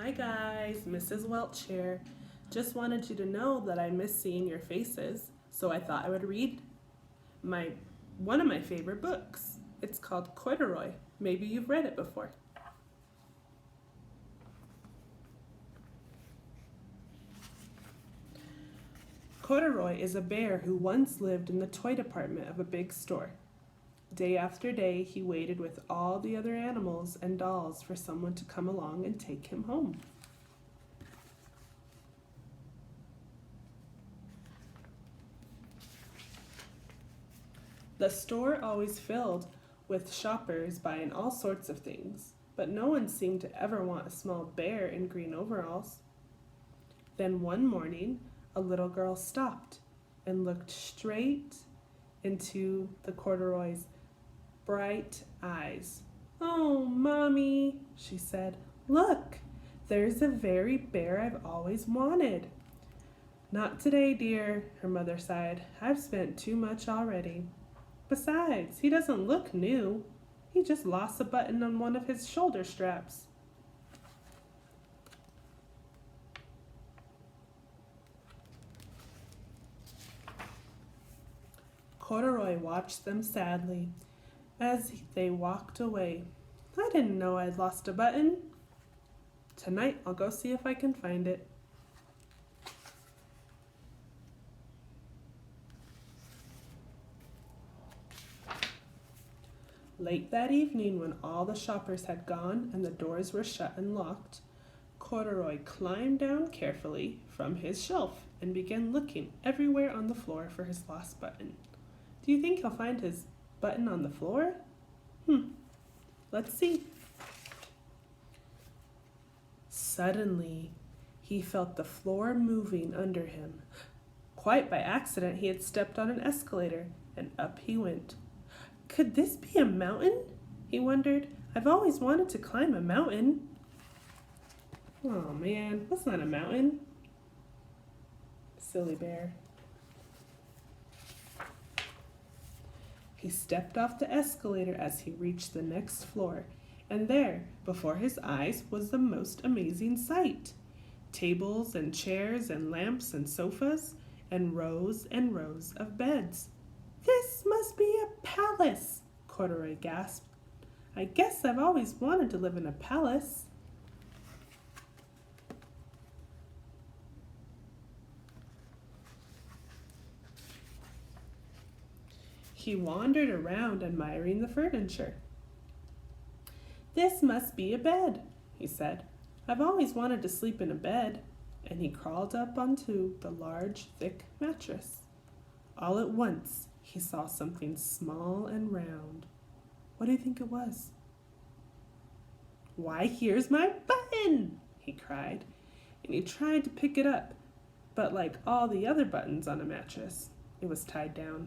Hi guys, Mrs. Welch here. Just wanted you to know that I miss seeing your faces, so I thought I would read my one of my favorite books. It's called Corduroy. Maybe you've read it before. Corduroy is a bear who once lived in the toy department of a big store. Day after day, he waited with all the other animals and dolls for someone to come along and take him home. The store always filled with shoppers buying all sorts of things, but no one seemed to ever want a small bear in green overalls. Then one morning, a little girl stopped and looked straight into the corduroy's bright eyes. "Oh, Mommy," she said, "look, there's the very bear I've always wanted." "Not today, dear," her mother sighed. "I've spent too much already. Besides, he doesn't look new. He just lost a button on one of his shoulder straps." Corduroy watched them sadly as they walked away. "I didn't know I'd lost a button. Tonight I'll go see if I can find it." Late that evening, when all the shoppers had gone and the doors were shut and locked, Corduroy climbed down carefully from his shelf and began looking everywhere on the floor for his lost button. Do you think he'll find his button on the floor? Let's see. Suddenly, he felt the floor moving under him. Quite by accident, he had stepped on an escalator, and up he went. Could this be a mountain? He wondered. I've always wanted to climb a mountain. Oh man, that's not a mountain. Silly bear. He stepped off the escalator as he reached the next floor, and there, before his eyes, was the most amazing sight. Tables and chairs and lamps and sofas and rows of beds. "This must be a palace," Corduroy gasped. "I guess I've always wanted to live in a palace." He wandered around admiring the furniture. "This must be a bed," he said. "I've always wanted to sleep in a bed." And he crawled up onto the large, thick mattress. All at once, he saw something small and round. What do you think it was? "Why, here's my button!" he cried, and he tried to pick it up, but like all the other buttons on a mattress, it was tied down.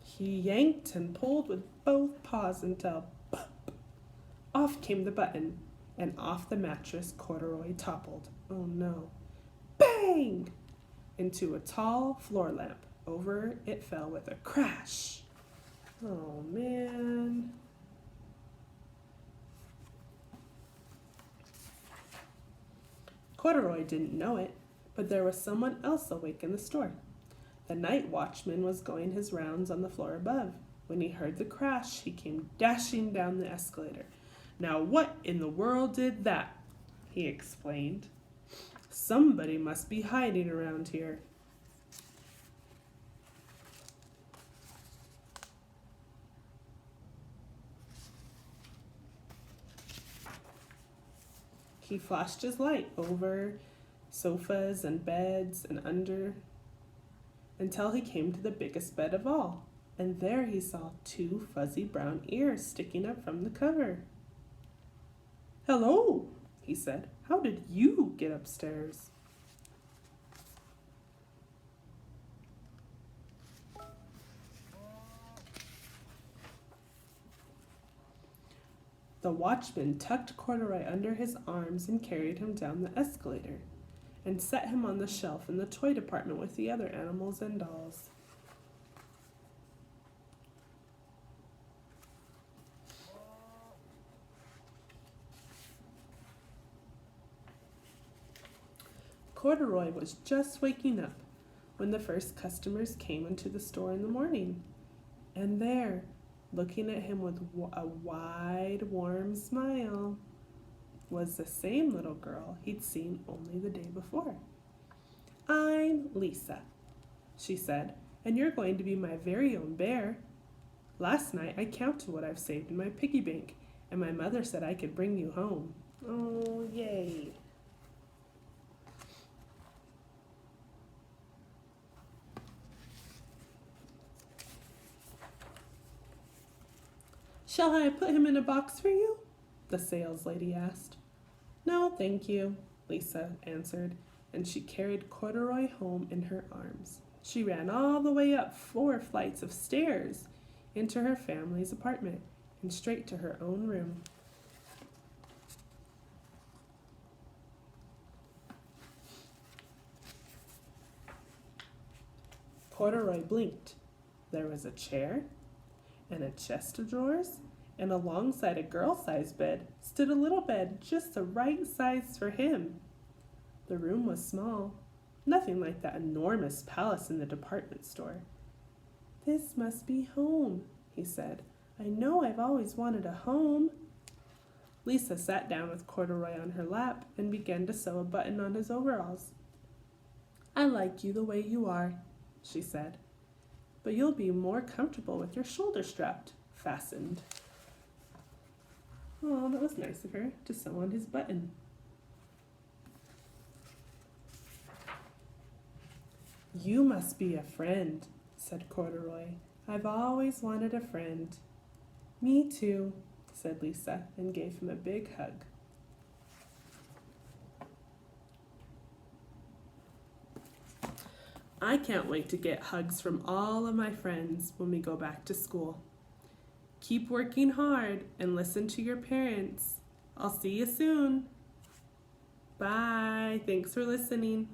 He yanked and pulled with both paws until pop! Off came the button, and off the mattress Corduroy toppled. Oh no. Bang! Into a tall floor lamp. Over it fell with a crash. Oh man. Corduroy didn't know it, but there was someone else awake in the store. The night watchman was going his rounds on the floor above. When he heard the crash, he came dashing down the escalator. "Now what in the world did that?" he explained. "Somebody must be hiding around here." He flashed his light over sofas and beds and under until he came to the biggest bed of all, and there he saw two fuzzy brown ears sticking up from the cover. "Hello," he said. "How did you get upstairs?" The watchman tucked Corduroy under his arms and carried him down the escalator. and set him on the shelf in the toy department with the other animals and dolls. Corduroy was just waking up when the first customers came into the store in the morning. And there, looking at him with a wide, warm smile, was the same little girl he'd seen only the day before. "I'm Lisa," she said, "and you're going to be my very own bear. Last night I counted what I've saved in my piggy bank, and my mother said I could bring you home." Oh, yay. "Shall I put him in a box for you?" the sales lady asked. "No, thank you," Lisa answered, and she carried Corduroy home in her arms. She ran all the way up 4 flights of stairs into her family's apartment and straight to her own room. Corduroy blinked. There was a chair and a chest of drawers, and alongside a girl-sized bed stood a little bed just the right size for him. The room was small, nothing like that enormous palace in the department store. "This must be home," he said. "I know I've always wanted a home." Lisa sat down with Corduroy on her lap and began to sew a button on his overalls. "I like you the way you are," she said, "but you'll be more comfortable with your shoulder strapped fastened." Oh, that was nice of her to sew on his button. "You must be a friend," said Corduroy. "I've always wanted a friend." "Me too," said Lisa, and gave him a big hug. "I can't wait to get hugs from all of my friends when we go back to school. Keep working hard and listen to your parents. I'll see you soon." Bye. Thanks for listening.